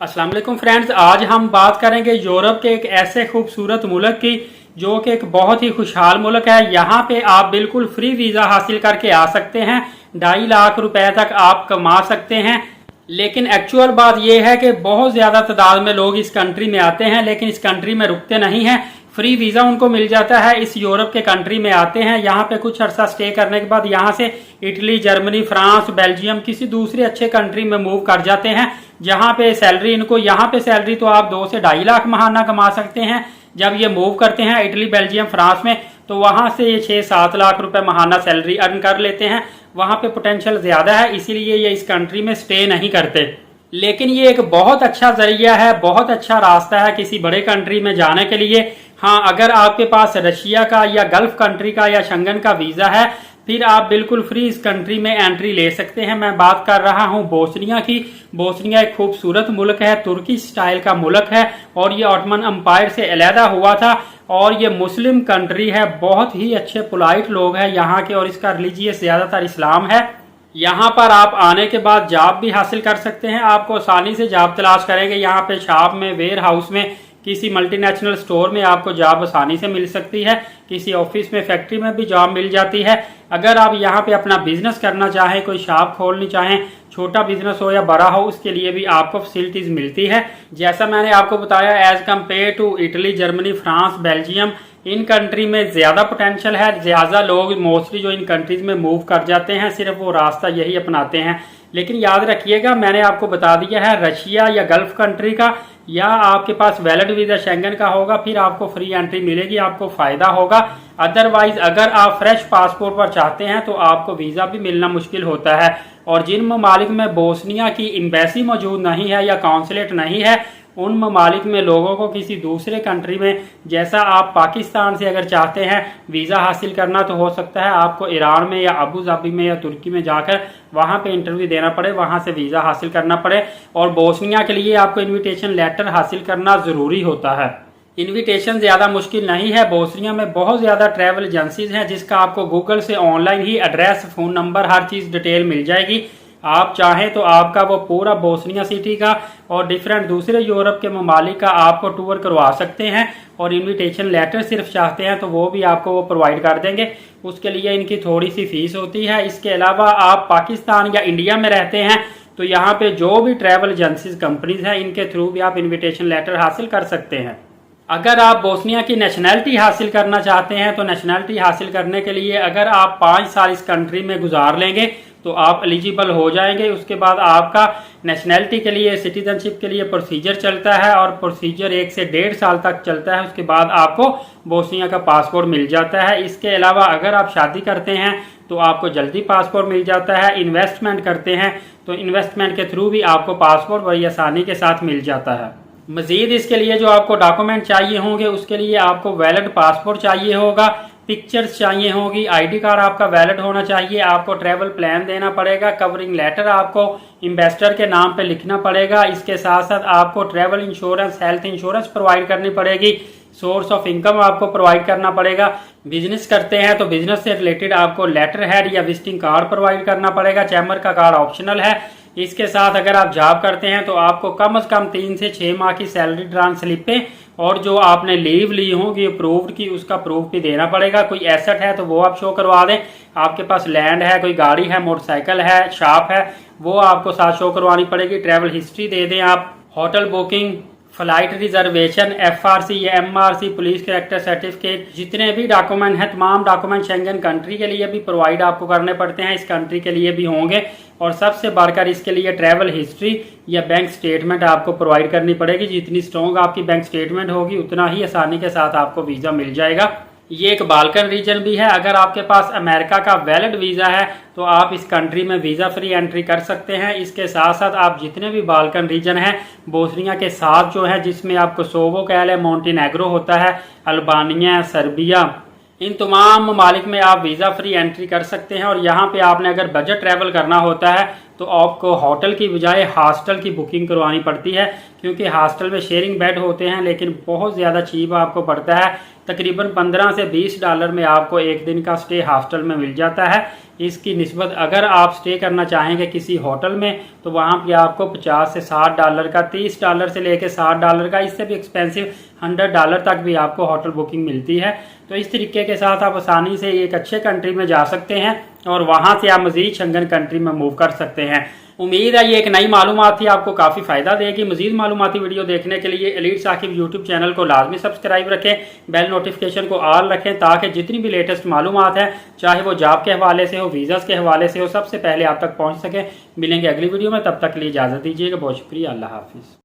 अस्सलाम वालेकुम फ्रेंड्स, आज हम बात करेंगे यूरोप के एक ऐसे खूबसूरत मुल्क की जो कि एक बहुत ही खुशहाल मुल्क है। यहाँ पे आप बिल्कुल फ्री वीज़ा हासिल करके आ सकते हैं। 2.5 लाख रुपए तक आप कमा सकते हैं। लेकिन एक्चुअल बात यह है कि बहुत ज़्यादा तादाद में लोग इस कंट्री में आते हैं, लेकिन इस कंट्री में रुकते नहीं हैं। फ्री वीज़ा उनको मिल जाता है, इस यूरोप के कंट्री में आते हैं। यहाँ पे कुछ अरसा स्टे करने के बाद यहाँ से इटली, जर्मनी, फ्रांस, बेल्जियम किसी दूसरे अच्छे कंट्री में मूव कर जाते हैं, जहाँ पे सैलरी इनको यहाँ पे सैलरी तो आप 2 से 2.5 लाख महाना कमा सकते हैं। जब ये मूव करते हैं इटली, बेल्जियम, फ्रांस में, तो वहाँ से ये 6-7 लाख रुपए महाना सैलरी अर्न कर लेते हैं। वहाँ पे पोटेंशियल ज्यादा है, इसीलिए ये इस कंट्री में स्टे नहीं करते। लेकिन ये एक बहुत अच्छा जरिया है, बहुत अच्छा रास्ता है किसी बड़े कंट्री में जाने के लिए। हाँ, अगर आपके पास रशिया का या गल्फ कंट्री का या शंघन का वीजा है, फिर आप बिल्कुल फ्री इस कंट्री में एंट्री ले सकते हैं। मैं बात कर रहा हूँ बोस्निया की। बोस्निया एक खूबसूरत मुल्क है, तुर्की स्टाइल का मुल्क है और ये ऑटमन एम्पायर से अलहदा हुआ था और ये मुस्लिम कंट्री है। बहुत ही अच्छे पोलाइट लोग हैं यहाँ के और इसका रिलीजियस ज्यादातर इस्लाम है। यहाँ पर आप आने के बाद जॉब भी हासिल कर सकते हैं। आपको आसानी से जॉब तलाश करेंगे। यहाँ पे शॉप में, वेयर हाउस में, किसी मल्टीनेशनल स्टोर में आपको जॉब आसानी से मिल सकती है। किसी ऑफिस में, फैक्ट्री में भी जॉब मिल जाती है। अगर आप यहाँ पे अपना बिजनेस करना चाहें, कोई शॉप खोलनी चाहें, छोटा बिजनेस हो या बड़ा हो, उसके लिए भी आपको फैसिलिटीज मिलती है। जैसा मैंने आपको बताया, as compare to Italy, Germany, France, Belgium, इन कंट्री में ज्यादा पोटेंशियल है। ज्यादा लोग मोस्टली जो इन कंट्रीज में मूव कर जाते हैं, सिर्फ वो रास्ता यही अपनाते हैं। लेकिन याद रखिएगा, मैंने आपको बता दिया है, रशिया या गल्फ कंट्री का या आपके पास वैलिड वीजा शेंगन का होगा, फिर आपको फ्री एंट्री मिलेगी, आपको फायदा होगा। अदरवाइज अगर आप फ्रेश पासपोर्ट पर चाहते हैं तो आपको वीजा भी मिलना मुश्किल होता है। और जिन ममालिक में बोस्निया की एम्बेसी मौजूद नहीं है या काउंसलेट नहीं है, उन ममालिक में लोगों को किसी दूसरे कंट्री में, जैसा आप पाकिस्तान से अगर चाहते हैं वीज़ा हासिल करना, तो हो सकता है आपको ईरान में या अबू धाबी में या तुर्की में जाकर वहाँ पे इंटरव्यू देना पड़े, वहाँ से वीज़ा हासिल करना पड़े। और बोस्निया के लिए आपको इन्विटेशन लेटर हासिल करना ज़रूरी होता है। इन्विटेशन ज़्यादा मुश्किल नहीं है। बोस्निया में बहुत ज़्यादा ट्रैवल एजेंसीज हैं, जिसका आपको गूगल से ऑनलाइन ही एड्रेस, फ़ोन नंबर, हर चीज़ डिटेल मिल जाएगी। आप चाहें तो आपका वो पूरा बोस्निया सिटी का और डिफरेंट दूसरे यूरोप के ममालिक का आपको टूर करवा सकते हैं। और इनविटेशन लेटर सिर्फ चाहते हैं तो वो भी आपको वो प्रोवाइड कर देंगे। उसके लिए इनकी थोड़ी सी फीस होती है। इसके अलावा आप पाकिस्तान या इंडिया में रहते हैं तो यहाँ पे जो भी ट्रैवल एजेंसीज कंपनीज हैं, इनके थ्रू भी आप इन्विटेशन लेटर हासिल कर सकते हैं। अगर आप बोस्निया की नेशनैलिटी हासिल करना चाहते हैं तो नेशनैलिटी हासिल करने के लिए अगर आप 5 साल इस कंट्री में गुजार लेंगे तो आप एलिजिबल हो जाएंगे। उसके बाद आपका नेशनैलिटी के लिए, सिटीजनशिप के लिए प्रोसीजर चलता है और प्रोसीजर 1 से 1.5 साल तक चलता है। उसके बाद आपको बोस्निया का पासपोर्ट मिल जाता है। इसके अलावा अगर आप शादी करते हैं तो आपको जल्दी पासपोर्ट मिल जाता है। इन्वेस्टमेंट करते हैं तो इन्वेस्टमेंट के थ्रू भी आपको पासपोर्ट बड़ी आसानी के साथ मिल जाता है। मजीद इसके लिए जो आपको डॉक्यूमेंट चाहिए होंगे, उसके लिए आपको वैलिड पासपोर्ट चाहिए होगा, पिक्चर्स चाहिए होगी, आईडी कार्ड आपका वैलिड होना चाहिए, आपको ट्रैवल प्लान देना पड़ेगा, कवरिंग लेटर आपको इन्वेस्टर के नाम पे लिखना पड़ेगा। इसके साथ साथ आपको travel insurance, health insurance provide करनी पड़ेगी, सोर्स ऑफ इनकम आपको प्रोवाइड करना पड़ेगा। बिजनेस करते हैं तो बिजनेस से रिलेटेड आपको लेटर हेड या विजिटिंग कार्ड प्रोवाइड करना पड़ेगा। चैम्बर का कार्ड ऑप्शनल है। इसके साथ अगर आप जॉब करते हैं तो आपको कम से कम 3 से 6 माह की सैलरी ड्रान स्लिपें और जो आपने लीव ली होगी अप्रूव्ड की, उसका प्रूफ भी देना पड़ेगा। कोई एसेट है तो वो आप शो करवा दें। आपके पास लैंड है, कोई गाड़ी है, मोटरसाइकिल है, शॉप है, वो आपको साथ शो करवानी पड़ेगी। ट्रैवल हिस्ट्री दे दें आप। Hotel booking, flight reservation, FRC या MRC, पुलिस कैरेक्टर सर्टिफिकेट, जितने भी डॉक्यूमेंट हैं, तमाम डॉक्यूमेंट शेंगन कंट्री के लिए भी प्रोवाइड आपको करने पड़ते हैं, इस कंट्री के लिए भी होंगे। और सबसे बढ़कर इसके लिए ट्रैवल हिस्ट्री या बैंक स्टेटमेंट आपको प्रोवाइड करनी पड़ेगी। जितनी स्ट्रॉन्ग आपकी बैंक स्टेटमेंट होगी उतना ही आसानी के साथ आपको वीज़ा मिल जाएगा। ये एक बाल्कन रीजन भी है। अगर आपके पास अमेरिका का वैलिड वीज़ा है तो आप इस कंट्री में वीज़ा फ्री एंट्री कर सकते हैं। इसके साथ साथ आप जितने भी बाल्कन रीजन हैं बोस्निया के साथ जो है, जिसमें आप कोसोवो कह लें, मोंटेनेग्रो होता है, अल्बानिया, सर्बिया, इन तमाम ममालिक में आप वीज़ा फ्री एंट्री कर सकते हैं। और यहाँ पे आपने अगर बजट ट्रैवल करना होता है तो आपको होटल की बजाय हॉस्टल की बुकिंग करवानी पड़ती है, क्योंकि हॉस्टल में शेयरिंग बेड होते हैं लेकिन बहुत ज़्यादा चीप आपको पड़ता है। तकरीबन 15 से 20 डॉलर में आपको एक दिन का स्टे हॉस्टल में मिल जाता है। इसकी निस्बत अगर आप स्टे करना चाहेंगे किसी होटल में तो वहाँ पे आपको 50 से 60 डॉलर का, 30 डॉलर से लेकर 60 डॉलर का, इससे भी एक्सपेंसिव 100 डॉलर तक भी आपको होटल बुकिंग मिलती है। तो इस तरीके के साथ आप आसानी से एक अच्छे कंट्री में जा सकते हैं और वहाँ से आप मजीद शंगन कंट्री में मूव कर सकते हैं। उम्मीद है ये एक नई मालूमात थी, आपको काफ़ी फ़ायदा देगी। मजीद मालूमाती वीडियो देखने के लिए एलीट साकिब यूट्यूब चैनल को लाजमी सब्सक्राइब रखें, बेल नोटिफिकेशन को ऑल रखें ताकि जितनी भी लेटेस्ट मालूमात है, चाहे वो जॉब के हवाले से हो, वीज़ास के हवाले से हो, सबसे पहले आप तक पहुँच सके। मिलेंगे अगली वीडियो में, तब तक के लिए इजाज़त दीजिएगा। बहुत शुक्रिया, अल्लाह हाफिज़।